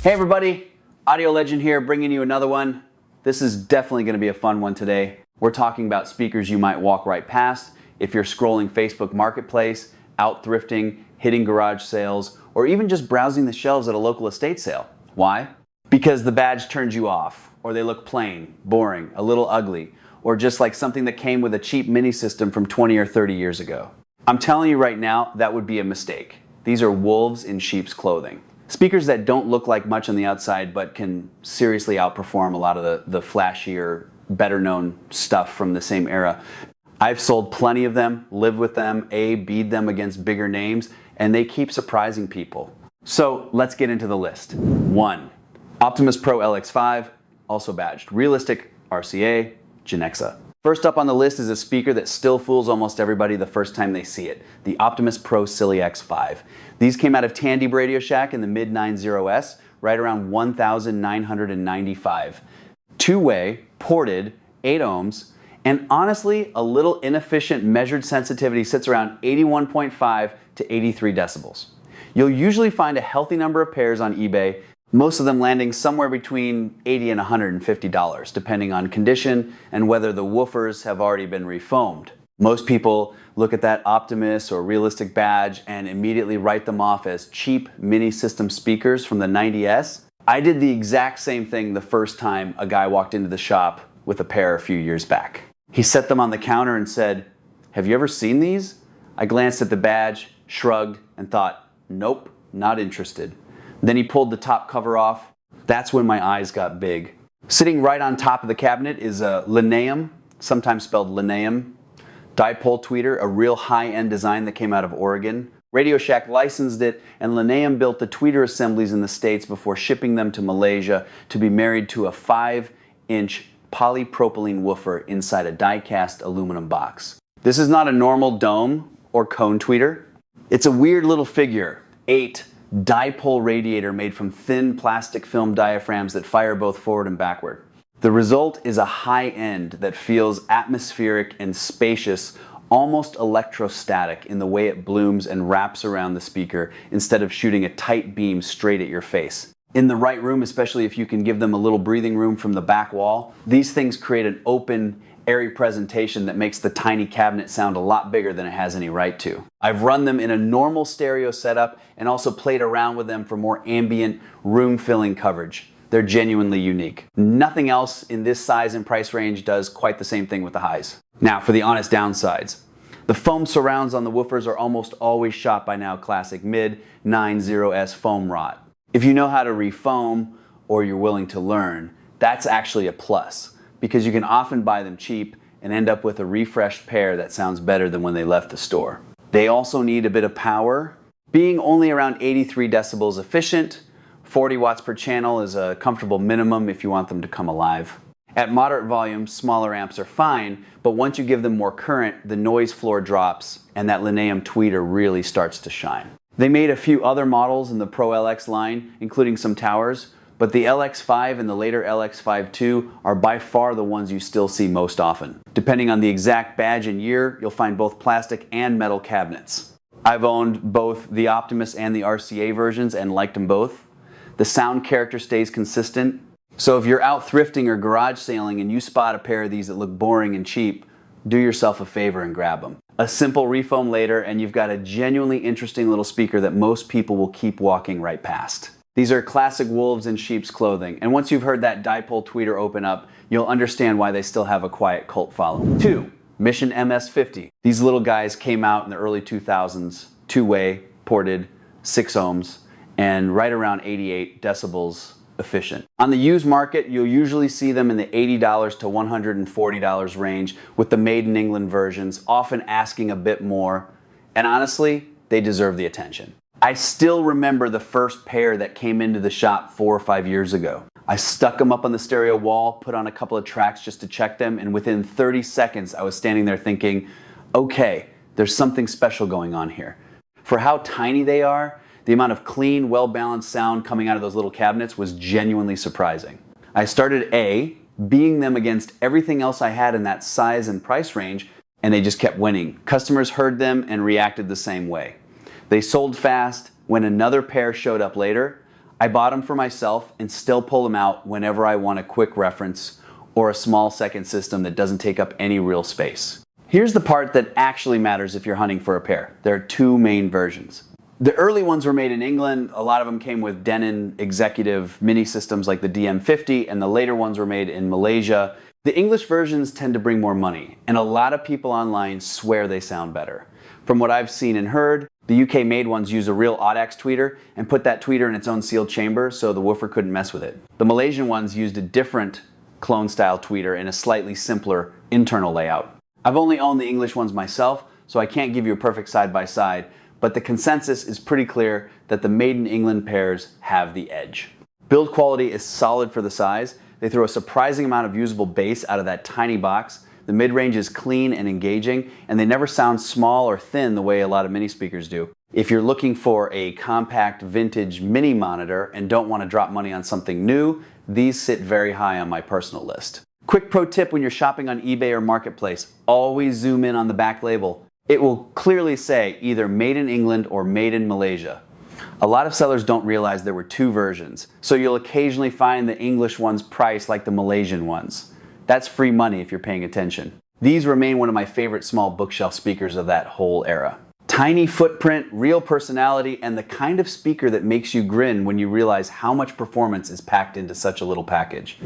Hey everybody, Audio Legend here, bringing you another one. This is definitely going to be a fun one today. We're talking about speakers you might walk right past if you're scrolling Facebook Marketplace, out thrifting, hitting garage sales, or even just browsing the shelves at a local estate sale. Why? Because the badge turns you off, or they look plain, boring, a little ugly, or just like something that came with a cheap mini system from 20 or 30 years ago. I'm telling you right now, that would be a mistake. These are wolves in sheep's clothing. Speakers that don't look like much on the outside but can seriously outperform a lot of the flashier, better known stuff from the same era. I've sold plenty of them, lived with them, beat them against bigger names, and they keep surprising people. So let's get into the list. 1. Optimus Pro LX5, also badged Realistic, RCA, Genexa. First up on the list is a speaker that still fools almost everybody the first time they see it, the Optimus Pro LX5. These came out of Tandy Radio Shack in the mid-90s, right around 1,995. Two-way, ported, 8 ohms, and honestly, a little inefficient measured sensitivity sits around 81.5 to 83 decibels. You'll usually find a healthy number of pairs on eBay, most of them landing somewhere between $80 and $150, depending on condition and whether the woofers have already been refoamed. Most people look at that Optimus or Realistic badge and immediately write them off as cheap mini system speakers from the 90s. I did the exact same thing the first time a guy walked into the shop with a pair a few years back. He set them on the counter and said, "Have you ever seen these?" I glanced at the badge, shrugged, and thought, "Nope, not interested." Then he pulled the top cover off. That's when my eyes got big. Sitting right on top of the cabinet is a Lineum, sometimes spelled Lineum, dipole tweeter, a real high-end design that came out of Oregon. Radio Shack licensed it, and Lineum built the tweeter assemblies in the States before shipping them to Malaysia to be married to a 5-inch polypropylene woofer inside a die-cast aluminum box. This is not a normal dome or cone tweeter. It's a weird little figure, 8 dipole radiator made from thin plastic film diaphragms that fire both forward and backward. The result is a high end that feels atmospheric and spacious, almost electrostatic in the way it blooms and wraps around the speaker instead of shooting a tight beam straight at your face. In the right room, especially if you can give them a little breathing room from the back wall, these things create an open, airy presentation that makes the tiny cabinet sound a lot bigger than it has any right to. I've run them in a normal stereo setup and also played around with them for more ambient, room-filling coverage. They're genuinely unique. Nothing else in this size and price range does quite the same thing with the highs. Now for the honest downsides. The foam surrounds on the woofers are almost always shot by now classic mid-90s foam rot. If you know how to refoam, or you're willing to learn, that's actually a plus, because you can often buy them cheap and end up with a refreshed pair that sounds better than when they left the store. They also need a bit of power. Being only around 83 decibels efficient, 40 watts per channel is a comfortable minimum if you want them to come alive. At moderate volume, smaller amps are fine, but once you give them more current, the noise floor drops and that Lineum tweeter really starts to shine. They made a few other models in the Pro LX line, including some towers, but the LX5 and the later LX5 II are by far the ones you still see most often. Depending on the exact badge and year, you'll find both plastic and metal cabinets. I've owned both the Optimus and the RCA versions and liked them both. The sound character stays consistent, so if you're out thrifting or garage sailing and you spot a pair of these that look boring and cheap, do yourself a favor and grab them. A simple refoam later and you've got a genuinely interesting little speaker that most people will keep walking right past. These are classic wolves in sheep's clothing, and once you've heard that dipole tweeter open up, you'll understand why they still have a quiet cult following. 2. Mission MS50. These little guys came out in the early 2000s, two-way, ported, 6 ohms, and right around 88 decibels efficient. On the used market, you'll usually see them in the $80 to $140 range with the made in England versions, often asking a bit more, and honestly, they deserve the attention. I still remember the first pair that came into the shop 4 or 5 years ago. I stuck them up on the stereo wall, put on a couple of tracks just to check them, and within 30 seconds I was standing there thinking, okay, there's something special going on here. For how tiny they are, the amount of clean, well-balanced sound coming out of those little cabinets was genuinely surprising. I started being them against everything else I had in that size and price range, and they just kept winning. Customers heard them and reacted the same way. They sold fast. When another pair showed up later, I bought them for myself and still pull them out whenever I want a quick reference or a small second system that doesn't take up any real space. Here's the part that actually matters if you're hunting for a pair. There are two main versions. The early ones were made in England. A lot of them came with Denon executive mini systems like the DM50, and the later ones were made in Malaysia. The English versions tend to bring more money, and a lot of people online swear they sound better. From what I've seen and heard, the UK made ones use a real Audax tweeter and put that tweeter in its own sealed chamber so the woofer couldn't mess with it. The Malaysian ones used a different clone style tweeter in a slightly simpler internal layout. I've only owned the English ones myself, so I can't give you a perfect side by side, but the consensus is pretty clear that the made in England pairs have the edge. Build quality is solid for the size. They throw a surprising amount of usable bass out of that tiny box. The mid-range is clean and engaging, and they never sound small or thin the way a lot of mini speakers do. If you're looking for a compact vintage mini monitor and don't want to drop money on something new, these sit very high on my personal list. Quick pro tip when you're shopping on eBay or Marketplace, always zoom in on the back label. It will clearly say either made in England or made in Malaysia. A lot of sellers don't realize there were two versions, so you'll occasionally find the English ones priced like the Malaysian ones. That's free money if you're paying attention. These remain one of my favorite small bookshelf speakers of that whole era. Tiny footprint, real personality, and the kind of speaker that makes you grin when you realize how much performance is packed into such a little package.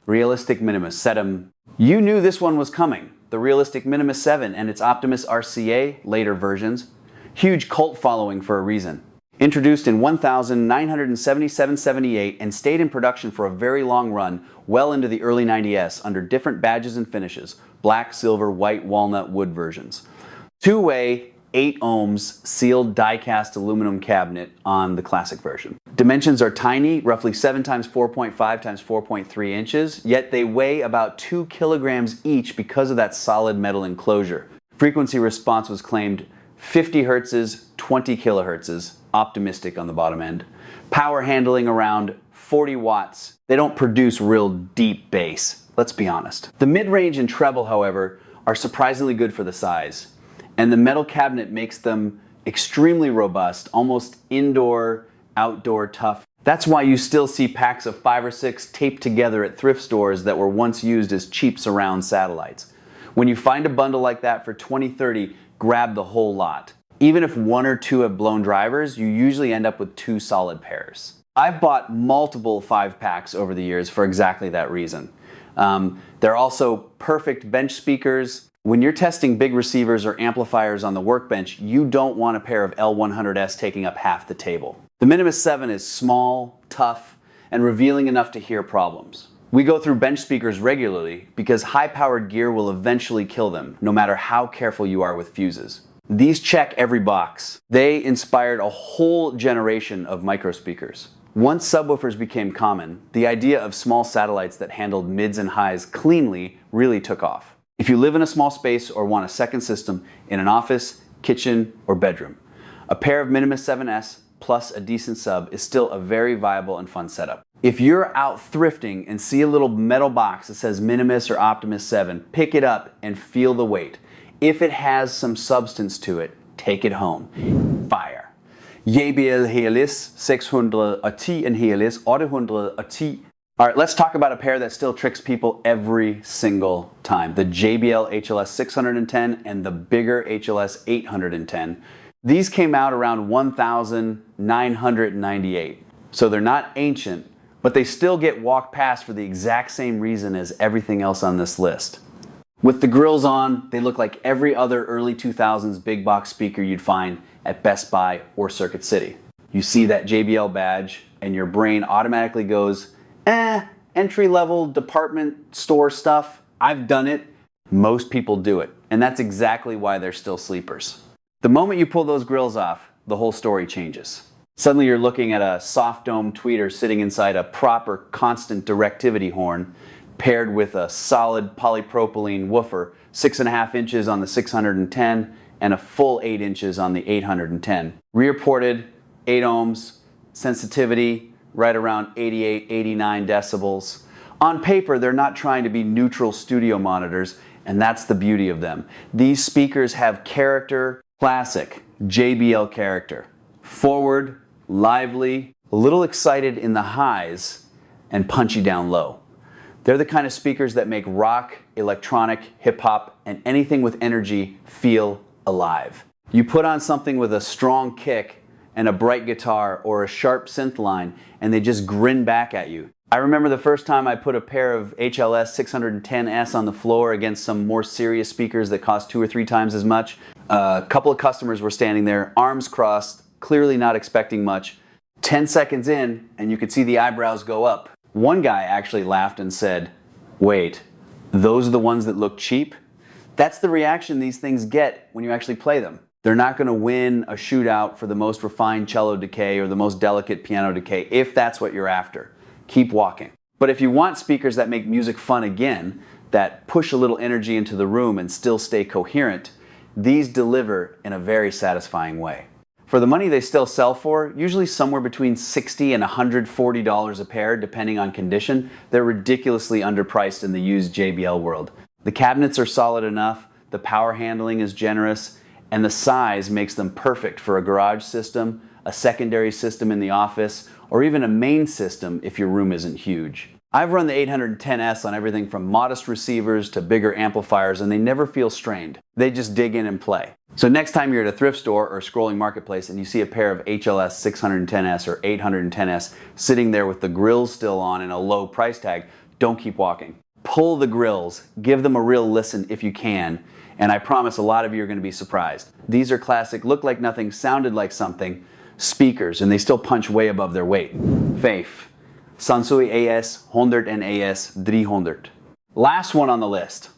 Realistic Minimus, set 'em. You knew this one was coming. The Realistic Minimus 7 and its Optimus RCA, later versions. Huge cult following for a reason. Introduced in 1977-78 and stayed in production for a very long run, well into the early 90s under different badges and finishes, black, silver, white, walnut, wood versions. Two-way, 8 ohms sealed die-cast aluminum cabinet on the classic version. Dimensions are tiny, roughly 7 x 4.5 x 4.3 inches, yet they weigh about 2 kilograms each because of that solid metal enclosure. Frequency response was claimed 50 hertzes, 20 kilohertzes, optimistic on the bottom end. Power handling around 40 watts. They don't produce real deep bass, let's be honest. The mid-range and treble, however, are surprisingly good for the size, and the metal cabinet makes them extremely robust, almost indoor, outdoor tough. That's why you still see packs of 5 or 6 taped together at thrift stores that were once used as cheap surround satellites. When you find a bundle like that for $20-30, grab the whole lot. Even if 1 or 2 have blown drivers, you usually end up with 2 solid pairs. I've bought multiple 5-packs over the years for exactly that reason. They're also perfect bench speakers. When you're testing big receivers or amplifiers on the workbench, you don't want a pair of L100S taking up half the table. The Minimus 7 is small, tough, and revealing enough to hear problems. We go through bench speakers regularly because high-powered gear will eventually kill them, no matter how careful you are with fuses. These check every box. They inspired a whole generation of microspeakers. Once subwoofers became common, the idea of small satellites that handled mids and highs cleanly really took off. If you live in a small space or want a second system in an office, kitchen, or bedroom, a pair of Minimus 7S plus a decent sub is still a very viable and fun setup. If you're out thrifting and see a little metal box that says Minimus or Optimus 7, pick it up and feel the weight. If it has some substance to it, take it home. Fire. JBL HLS 610 and HLS 810. All right, let's talk about a pair that still tricks people every single time. The JBL HLS 610 and the bigger HLS 810. These came out around 1998. So they're not ancient, but they still get walked past for the exact same reason as everything else on this list. With the grills on, they look like every other early 2000s big box speaker you'd find at Best Buy or Circuit City. You see that JBL badge and your brain automatically goes, entry-level department store stuff. I've done it. Most people do it. And that's exactly why they're still sleepers. The moment you pull those grills off, the whole story changes. Suddenly you're looking at a soft dome tweeter sitting inside a proper constant directivity horn paired with a solid polypropylene woofer, 6.5 inches on the 610 and a full 8 inches on the 810. Rear ported, 8 ohms, sensitivity, right around 88, 89 decibels. On paper, they're not trying to be neutral studio monitors, and that's the beauty of them. These speakers have character, classic JBL character. Forward, lively, a little excited in the highs, and punchy down low. They're the kind of speakers that make rock, electronic, hip-hop, and anything with energy feel alive. You put on something with a strong kick and a bright guitar or a sharp synth line, and they just grin back at you. I remember the first time I put a pair of HLS 610S on the floor against some more serious speakers that cost 2 or 3 times as much. A couple of customers were standing there, arms crossed, clearly not expecting much. 10 seconds in, and you could see the eyebrows go up. One guy actually laughed and said, "Wait, those are the ones that look cheap?" That's the reaction these things get when you actually play them. They're not going to win a shootout for the most refined cello decay or the most delicate piano decay if that's what you're after. Keep walking. But if you want speakers that make music fun again, that push a little energy into the room and still stay coherent, these deliver in a very satisfying way. For the money they still sell for, usually somewhere between $60 and $140 a pair depending on condition, they're ridiculously underpriced in the used JBL world. The cabinets are solid enough, the power handling is generous, and the size makes them perfect for a garage system, a secondary system in the office, or even a main system if your room isn't huge. I've run the 810S on everything from modest receivers to bigger amplifiers, and they never feel strained. They just dig in and play. So next time you're at a thrift store or scrolling marketplace and you see a pair of HLS 610S or 810S sitting there with the grills still on and a low price tag, don't keep walking. Pull the grills, give them a real listen if you can, and I promise a lot of you are going to be surprised. These are classic, look like nothing, sounded like something speakers, and they still punch way above their weight. Faith. Sansui AS 100 and AS 300. Last one on the list,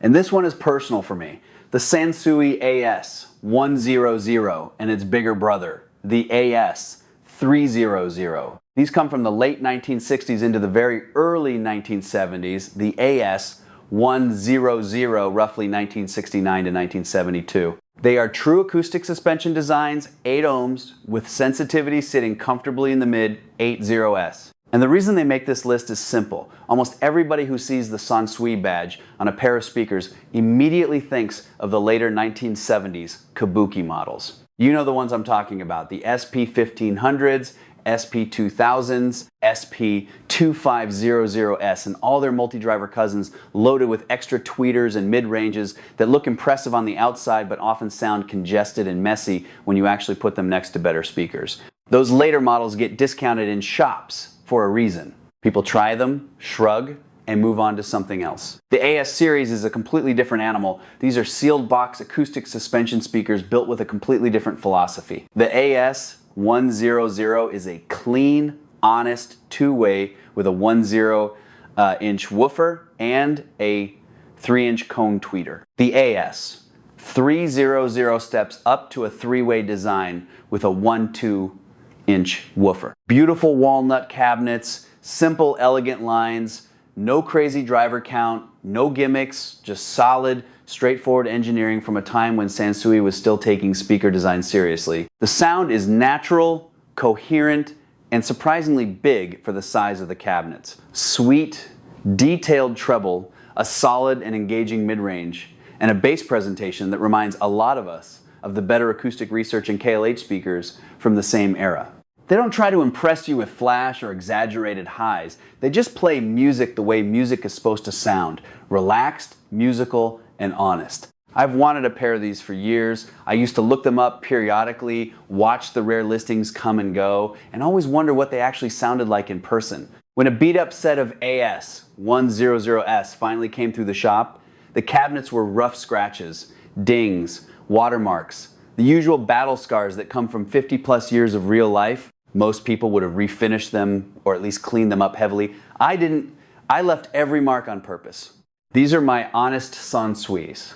and this one is personal for me. The Sansui AS 100 and its bigger brother, the AS 300. These come from the late 1960s into the very early 1970s. The AS 100, roughly 1969 to 1972. They are true acoustic suspension designs, 8 ohms, with sensitivity sitting comfortably in the mid 80s. And the reason they make this list is simple. Almost everybody who sees the Sansui badge on a pair of speakers immediately thinks of the later 1970s kabuki models. You know the ones I'm talking about, the SP1500s, SP2000s, SP2500S, and all their multi-driver cousins loaded with extra tweeters and mid-ranges that look impressive on the outside but often sound congested and messy when you actually put them next to better speakers. Those later models get discounted in shops for a reason. People try them, shrug, and move on to something else. The AS series is a completely different animal. These are sealed box acoustic suspension speakers built with a completely different philosophy. The AS 100 is a clean, honest two-way with a 10-inch woofer and a 3-inch cone tweeter. The AS 300 steps up to a 3-way design with a 1-2-inch woofer. Beautiful walnut cabinets, simple, elegant lines, no crazy driver count, no gimmicks, just solid, straightforward engineering from a time when Sansui was still taking speaker design seriously. The sound is natural, coherent, and surprisingly big for the size of the cabinets. Sweet, detailed treble, a solid and engaging mid-range, and a bass presentation that reminds a lot of us of the better acoustic research and KLH speakers from the same era. They don't try to impress you with flash or exaggerated highs. They just play music the way music is supposed to sound. Relaxed, musical, and honest. I've wanted a pair of these for years. I used to look them up periodically, watch the rare listings come and go, and always wonder what they actually sounded like in person. When a beat-up set of AS 100S finally came through the shop, the cabinets were rough scratches, dings, watermarks, the usual battle scars that come from 50+ years of real life. Most people would have refinished them or at least cleaned them up heavily. I didn't. I left every mark on purpose. These are my honest Sansuis,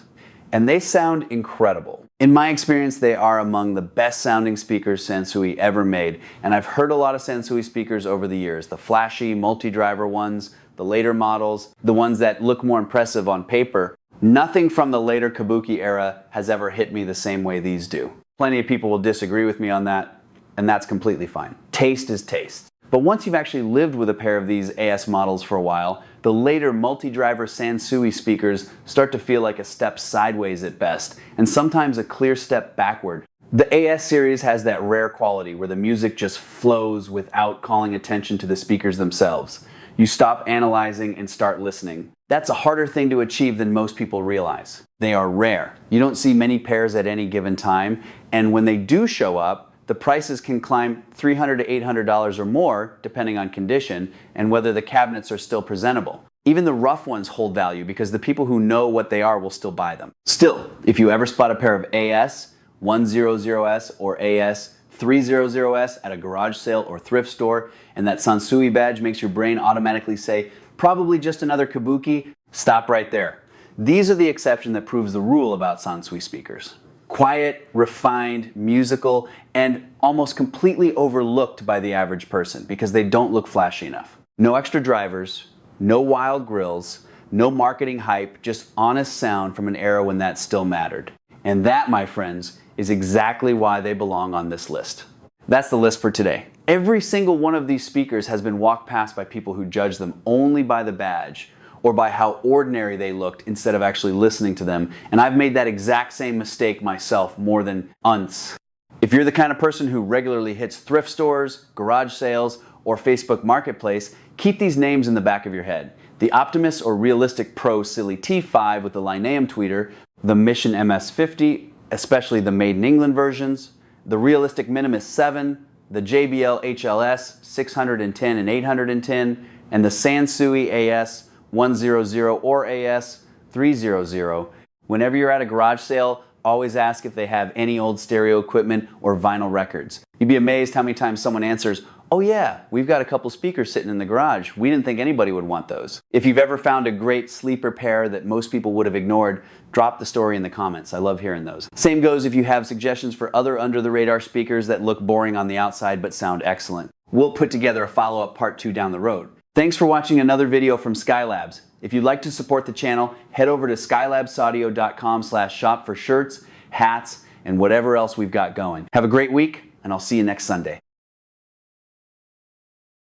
and they sound incredible. In my experience, they are among the best sounding speakers Sansui ever made, and I've heard a lot of Sansui speakers over the years, the flashy multi-driver ones, the later models, the ones that look more impressive on paper. Nothing from the later kabuki era has ever hit me the same way these do. Plenty of people will disagree with me on that, and that's completely fine. Taste is taste. But once you've actually lived with a pair of these AS models for a while, the later multi-driver Sansui speakers start to feel like a step sideways at best, and sometimes a clear step backward. The AS series has that rare quality where the music just flows without calling attention to the speakers themselves. You stop analyzing and start listening. That's a harder thing to achieve than most people realize. They are rare. You don't see many pairs at any given time, and when they do show up, the prices can climb $300 to $800 or more, depending on condition and whether the cabinets are still presentable. Even the rough ones hold value because the people who know what they are will still buy them. Still, if you ever spot a pair of AS 100S or AS 300S at a garage sale or thrift store, and that Sansui badge makes your brain automatically say, probably just another kabuki, stop right there. These are the exception that proves the rule about Sansui speakers. Quiet, refined, musical, and almost completely overlooked by the average person because they don't look flashy enough. No extra drivers, no wild grills, no marketing hype, just honest sound from an era when that still mattered. And that, my friends, is exactly why they belong on this list. That's the list for today. Every single one of these speakers has been walked past by people who judge them only by the badge or by how ordinary they looked instead of actually listening to them. And I've made that exact same mistake myself more than once. If you're the kind of person who regularly hits thrift stores, garage sales, or Facebook Marketplace, keep these names in the back of your head. The Optimus or Realistic Pro Silly T5 with the Lineum tweeter, the Mission MS50, especially the Made in England versions, the Realistic Minimus 7, the JBL HLS 610 and 810, and the Sansui AS 100 or AS 300. Whenever you're at a garage sale, always ask if they have any old stereo equipment or vinyl records. You'd be amazed how many times someone answers, oh yeah, we've got a couple speakers sitting in the garage. We didn't think anybody would want those. If you've ever found a great sleeper pair that most people would have ignored, drop the story in the comments. I love hearing those. Same goes if you have suggestions for other under-the-radar speakers that look boring on the outside but sound excellent. We'll put together a follow-up part 2 down the road. Thanks for watching another video from Skylabs. If you'd like to support the channel, head over to skylabsaudio.com/shop for shirts, hats, and whatever else we've got going. Have a great week, and I'll see you next Sunday.